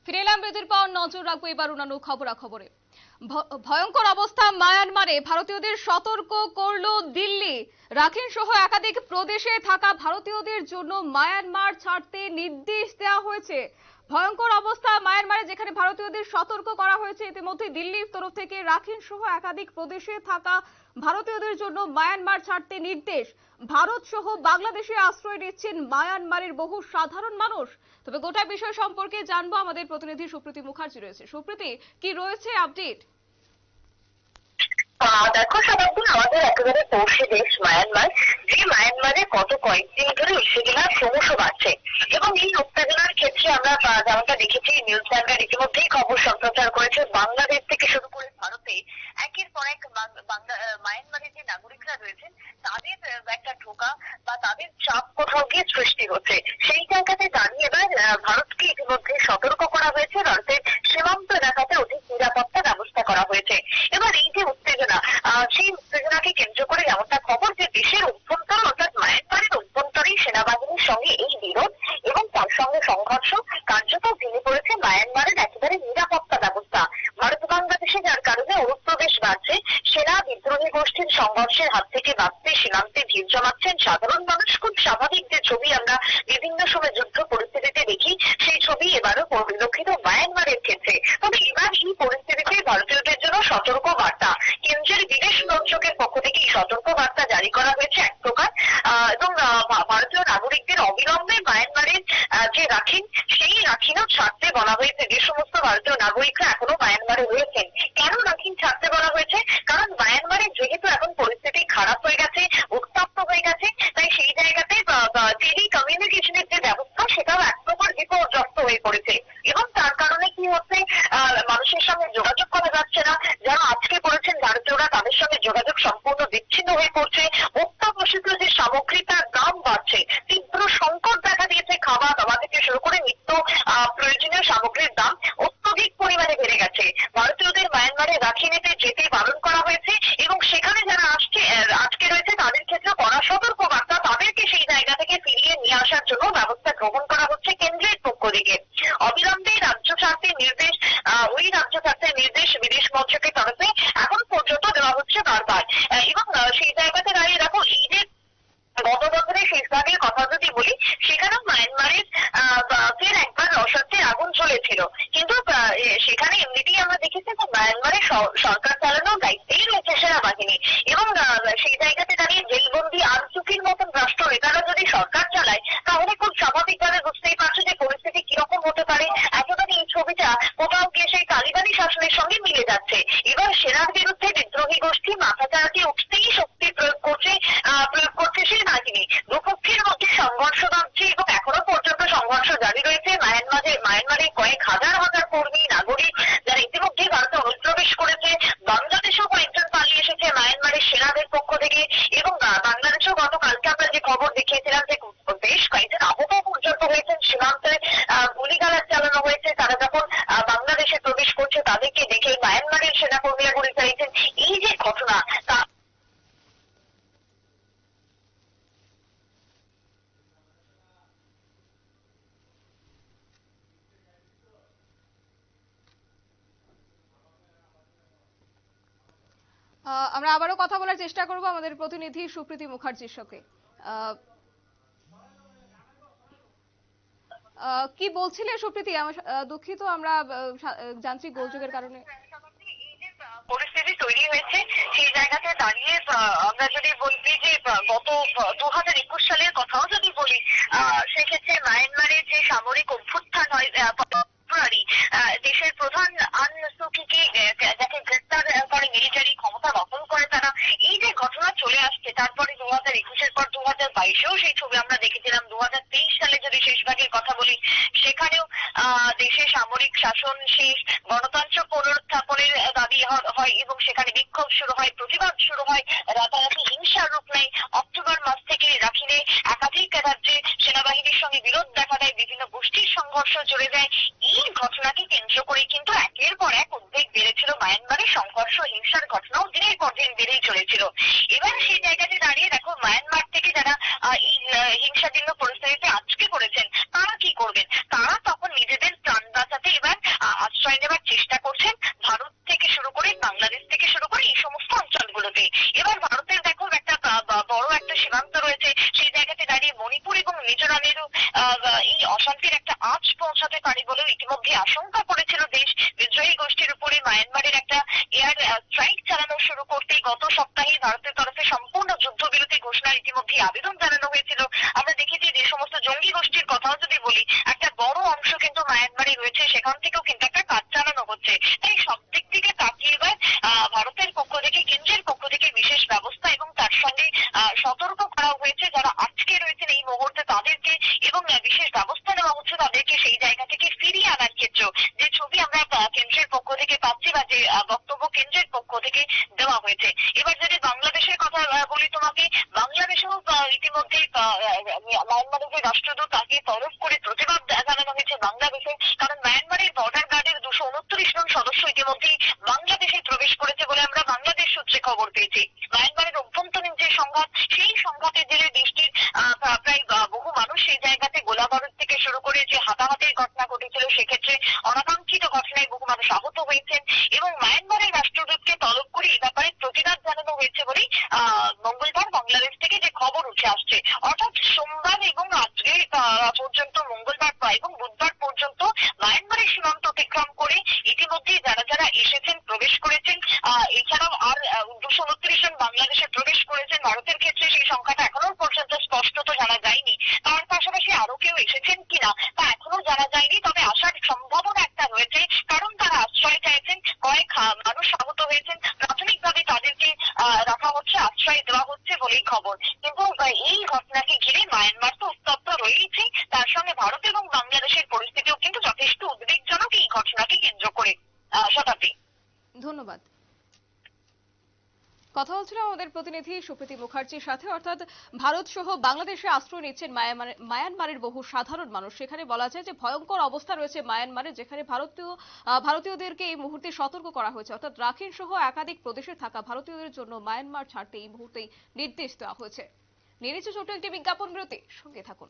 ফিরে এলাম বিরতির পর। নজর রাখবো এবার অন্যান্য খবরাখবরে। ভয়ঙ্কর অবস্থা মায়ানমারে, ভারতীয়দের সতর্ক করলো দিল্লি। রাখিন সহ একাধিক প্রদেশে থাকা ভারতীয়দের জন্য মায়ানমার ছাড়তে নির্দেশ দেওয়া হয়েছে। ভয়ঙ্কর অবস্থা মায়ানমারে, যেখানে ভারতীয়দের সতর্ক করা হয়েছে। ইতিমধ্যে দিল্লির তরফ থেকে রাখিন সহ একাধিক প্রদেশে থাকা ভারতীয়দের জন্য মায়ানমার ছাড়তে নির্দেশ। ভারত সহ বাংলাদেশে আশ্রয় নিচ্ছেন মায়ানমারের বহু সাধারণ মানুষ। তবে গোটা বিষয় সম্পর্কে জানবো, আমাদের প্রতিনিধি সুপ্রীতি মুখার্জি রয়েছে। সুপ্রীতি, কি রয়েছে আপডেট? দেখো সবাইদিন আমাদের একেবারে পড়শি দেশ মায়ানমার, যে মায়ানমারে গত কয়েকদিন ধরে উত্তেজনা ক্রমশ বাড়ছে এবং এই উত্তেজনার ক্ষেত্রে আমরা যেমনটা দেখেছি, নিউজ চ্যানেল ইতিমধ্যেই খবর সম্প্রচার করেছে। বাংলাদেশ থেকে শুরু করে ভারতে একের পর এক মায়ানমারের যে নাগরিকরা রয়েছেন তাদের একটা ঢোকা বা তাদের চাপ কোথাও গিয়ে সৃষ্টি হচ্ছে। সেই জায়গাতে দাঁড়িয়ে এবার ভারতকে ইতিমধ্যে সতর্ক করা হয়েছে। ভারতের সীমান্ত এলাকাতে অধিক নিরাপত্তা ব্যবস্থা করা হয়েছে। এবার এই যে উত্তেজনা, সেই উত্তেজনাকে কেন্দ্র করে এমনটা খবর যে দেশের অভ্যন্তর অর্থাৎ মায়ানমারের অভ্যন্তরেই সেনাবাহিনীর সঙ্গে এই বিরোধ এবং তার সঙ্গে সংঘর্ষ কার্যত ভেঙে পড়েছে মায়ানমারের একেবারে নিরাপত্তা ব্যবস্থা। ভারত বাংলাদেশে যার কারণে অনুপ্রবেশ বাড়ছে, সেনা বিদ্রোহী গোষ্ঠীর সংঘর্ষের হাত থেকে বাঁচতে সীমান্তে ভিড় জমাচ্ছেন সাধারণ মানুষ। খুব স্বাভাবিক যে ছবি আমরা বিভিন্ন সময় যুদ্ধ পরিস্থিতিতে দেখি, সেই ছবি এবারও পরিলক্ষিত মায়ানমারের ক্ষেত্রে। তবে এবার এই পরিস্থিতিতে ভারতীয়দের জন্য সতর্ক বার্তা, কেন্দ্রের বিদেশ মন্ত্রকের পক্ষ থেকে এই সতর্ক বার্তা জারি করা হয়েছে এক প্রকার। এবং ভারতীয় নাগরিকদের অবিলম্বে মায়ানমারের যে রাখিন, সেই রাখিনও ছাড়তে বলা হয়েছে। যে সমস্ত ভারতীয় নাগরিকরা এখনো মায়ানমারে রয়েছেন, কেন রাখিন ছাড়তে বলা হয়েছে? কারণ মায়ানমারে যেহেতু এখন পরিস্থিতি খারাপ হয়ে গেছে, উত্তপ্ত হয়ে গেছে, তাই সেই জায়গাতে টেলি কমিউনিকেশনের যে ব্যবস্থা সেটাও এক প্রকার বিপর্যস্ত হয়ে পড়েছে। এবং তার কারণে কি হচ্ছে, মানুষের সঙ্গে যোগাযোগ করা যাচ্ছে না। যারা আজকে করেছেন ভারতীয়রা, তাদের সঙ্গে যোগাযোগ সম্পূর্ণ বিচ্ছিন্ন হয়ে পড়ছে। অত্যাবশ্যকীয় যে সামগ্রী তার দাম বাড়ছে, তীব্র সংকট দেখা দিয়েছে। খাওয়া দাওয়া থেকে শুরু করে নিত্য প্রয়োজনীয় সামগ্রীর দাম অত্যধিক পরিমাণে বেড়ে গেছে। ভারতীয়দের মায়ানমারে রাখিনেতে যেতে বারণ করা হয়েছে এবং সেখানে যারা আটকে রয়েছে তাদের ক্ষেত্রে কড়া সতর্ক বার্তা, তাদেরকে সেই জায়গা থেকে ফিরিয়ে নিয়ে আসার জন্য ব্যবস্থা গ্রহণ করা হচ্ছে কেন্দ্রের পক্ষ থেকে। অবিলম্বে রাজ্য ছাড়তে নির্দেশ, ওই রাজ্য ছাড়তে নির্দেশ বিদেশ মন্ত্রকের তরফে এখন পর্যন্ত দেওয়া হচ্ছে বারবার। এবং সেই জায়গাতে দাঁড়িয়ে দেখো, এই যে গত বছরের শেষভাগের কথা যদি বলি, সেখানেও মায়ানমারের ফের একবার রসদের আগুন চলেছিল। কিন্তু সেখানে এমনিতেই আমরা দেখেছি যে মায়ানমারের সরকার চালানোর দায়িত্বেই রয়েছে সেনাবাহিনী। এবং সেই জায়গাতে দাঁড়িয়ে জেলবন্দি আনসুকির মতন রাষ্ট্র নেতারা যদি সরকার চালায়, তাহলে খুব স্বাভাবিকভাবে বুঝতেই পারছো যে পরিস্থিতি কিরকম হতে পারে। এতদিন এই ছবিটা কোথাও গিয়ে সেই তালিবানি শাসনের সঙ্গে মিলে যাচ্ছে। এবার সেনার বিরুদ্ধে বিদ্রোহী গোষ্ঠী মাথা চাড়াতে উঠতেই শক্তি প্রয়োগ করছে সেনাবাহিনী। দুপক্ষের মধ্যে সংঘর্ষ বাড়ছে এবং এখনো পর্যন্ত সংঘর্ষ জারি রয়েছে। মায়ানমারে কয়েক হাজার কর্মী নাগরিক যারা ইতিমধ্যে ভারতে অনুপ্রবেশ করেছে। বাংলাদেশেও কয়েকজন পালিয়ে এসেছে মায়ানমারের সেনাদের পক্ষ থেকে। এবং বাংলাদেশেও গতকালকে আমরা যে খবর দেখিয়েছিলাম যে বেশ কয়েকজন আহত পর্যন্ত হয়েছেন। সীমান্তে গুলিগালাজ চালানো হয়েছে। তারা যখন বাংলাদেশে প্রবেশ করছে তাদেরকে দেখে মায়ানমারের সেনাকর্মীরা গুলি চালিয়েছেন। এই যে ঘটনা, তা আমরা আবারও কথা বলার চেষ্টা করব আমাদের প্রতিনিধি সুপ্রীতি মুখার্জির সাথে। কি বলছিলে সুপ্রীতি? দুঃখিত, আমরা যান্ত্রিক গোলযোগের কারণে পরিস্থিতি তৈরি হয়েছে। সেই জায়গাতে দাঁড়িয়ে আমরা যদি বলি যে গত 2021 সালের কথাও যদি বলি, সেক্ষেত্রে মায়ানমারের যে সামরিক অভ্যুত্থান হয় ফেব্রুয়ারি, দেশের প্রধান আন সুকিকে যাকে গ্রেপ্তার করে মিলিটারি ক্ষমতা দখল করে তারা, এই যে ঘটনা চলে আসছে, তারপরে 2021-এর পর 2022-এও সেই ছবি আমরা দেখেছিলাম। 2023 সালে যদি শেষ ভাগের কথা বলি, সেখানেও দেশে সামরিক শাসন শেষ, গণতন্ত্র পুনরুত্থাপনের দাবি হয় এবং সেখানে বিক্ষোভ শুরু হয়, প্রতিবাদ শুরু হয়, রাতারাতি হিংসার রূপ নেয়। অক্টোবর মাস থেকে রাখিনে একাধিক রাজ্যে সেনাবাহিনীর সঙ্গে বিরোধ দেখা দেয়, বিভিন্ন গোষ্ঠীর সংঘর্ষ চলে যায়। এই ঘটনাকে কেন্দ্র করে কিন্তু একের পর এক উদ্বেগ বেড়েছিল মায়ানমারে। সংঘর্ষ হিংসার ঘটনাও দিনের পর দিন বেড়েই চলেছিল। এবার সেই জায়গাতে দাঁড়িয়ে দেখো, মায়ানমার থেকে যারা এই হিংসাজীর্ণ পরিস্থিতিতে আজকে পড়েছেন, তারা কি করবেন? তারা তখন নিজেদের প্রাণ বাঁচাতে এবার পৌঁছাতে পারে বলেও ইতিমধ্যে আশঙ্কা করেছিল দেশ। বিদ্রোহী গোষ্ঠীর উপরে মায়ানমারের একটা এয়ার স্ট্রাইক চালানো শুরু করতেই গত সপ্তাহে ভারতের তরফে সম্পূর্ণ যুদ্ধবিরতি ঘোষণার ইতিমধ্যে আবেদন জানানো হয়েছিল। আমরা দেখেছি যে সমস্ত জঙ্গি গোষ্ঠীর কথাও যদি বলি, একটা বড় অংশ কিন্তু মায়ানমারে রয়েছে, সেখান থেকেও কিন্তু একটা কাজ চালানো হচ্ছে। তাই সব দিক থেকে তাকিয়ে এবার ভারতের পক্ষ থেকে, কেন্দ্রের পক্ষ থেকে বিশেষ ব্যবস্থা এবং তার সঙ্গে সতর্ক করা হয়েছে যারা আটকে রয়েছেন এই মুহূর্তে তাদেরকে, এবং বিশেষ ব্যবস্থা নেওয়া হচ্ছে তাদেরকে সেই জায়গা থেকে ফিরিয়ে আনার ক্ষেত্রেও। যে ছবি আমরা কেন্দ্রের পক্ষ থেকে পাচ্ছি বা যে বক্তব্য কেন্দ্রের পক্ষ থেকে দেওয়া হয়েছে। এবার যদি বাংলাদেশের কথা বলি তোমাকে, বাংলাদেশেও ইতিমধ্যে মায়ানমারের যে রাষ্ট্রদূত তাকে তরফ করে প্রতিবাদ জানানো হয়েছে বাংলাদেশে, কারণ মায়ানমারের বর্ডার গার্ডের 229 জন সদস্য ইতিমধ্যেই বাংলাদেশে প্রবেশ করেছে বলে আমরা বাংলাদেশ সূত্রে খবর পেয়েছি। মায়ানমারের অভ্যন্তরীণ যে সংঘাত, সেই সংঘাতের জেরে দেশটির প্রায় বহু মানুষ সেই জায়গাতে গোলাবারুদ থেকে শুরু করে যে হাতাহাতির ঘটনা ঘটেছিল, সেক্ষেত্রে অনাকাঙ্ক্ষিত ঘটনায় বহু মানুষ আহত হয়েছেন, এবং মায়ানমারের রাষ্ট্রদূতকে তলব করে এ ব্যাপারে প্রতিবাদ জানানো হয়েছে বলেই মঙ্গলবার বাংলাদেশ থেকে যে খবর উঠে আসছে। অর্থাৎ সোমবার এবং আজকে পর্যন্ত, মঙ্গলবার এবং বুধবার পর্যন্ত মায়ানমারের সীমান্ত অতিক্রম করে ইতিমধ্যে যারা যারা এসেছেন, প্রবেশ করেছেন, এছাড়াও আর 229 জন বাংলাদেশে প্রবেশ করেছেন। ভারতের ক্ষেত্রে সেই সংখ্যাটা এখনো পর্যন্ত স্পষ্টত জানা যায়নি। তার পাশাপাশি আরো কেউ এসেছেন কিনা তা এখনো জানা যায়নি, তবে আসার সম্ভাবনা একটা রয়েছে, কারণ তারা আশ্রয় চাইছেন। কয়েক মানুষ আহত হয়েছেন, প্রাথমিকভাবে তাদেরকে রাখা হচ্ছে, আশ্রয় দেওয়া হচ্ছে বলেই খবর। কিন্তু এই ঘটনাকে ঘিরে মায়ানমার তো উত্তপ্ত রয়েছে, তার সঙ্গে ভারত এবং বাংলাদেশের পরিস্থিতিও কিন্তু যথেষ্ট উদ্বেগজনক এই ঘটনাকে কেন্দ্র করে। শতাব্দী, ধন্যবাদ। কথা হচ্ছিল আমাদের প্রতিনিধি সুপ্রীতি মুখার্জির সাথে। অর্থাৎ ভারত সহ বাংলাদেশে আশ্রয় নিচ্ছেন মায়ানমারের বহু সাধারণ মানুষ। সেখানে বলা যায় যে ভয়ঙ্কর অবস্থা রয়েছে মায়ানমারে, যেখানে ভারতীয়দেরকে এই মুহূর্তে সতর্ক করা হয়েছে। অর্থাৎ রাখাইন সহ একাধিক প্রদেশে থাকা ভারতীয়দের জন্য মায়ানমার ছাড়তে এই মুহূর্তেই নির্দেশ দেওয়া হয়েছে। নিয়ে নিচ্ছে ছোট একটি বিজ্ঞাপন বিরতি, সঙ্গে থাকুন।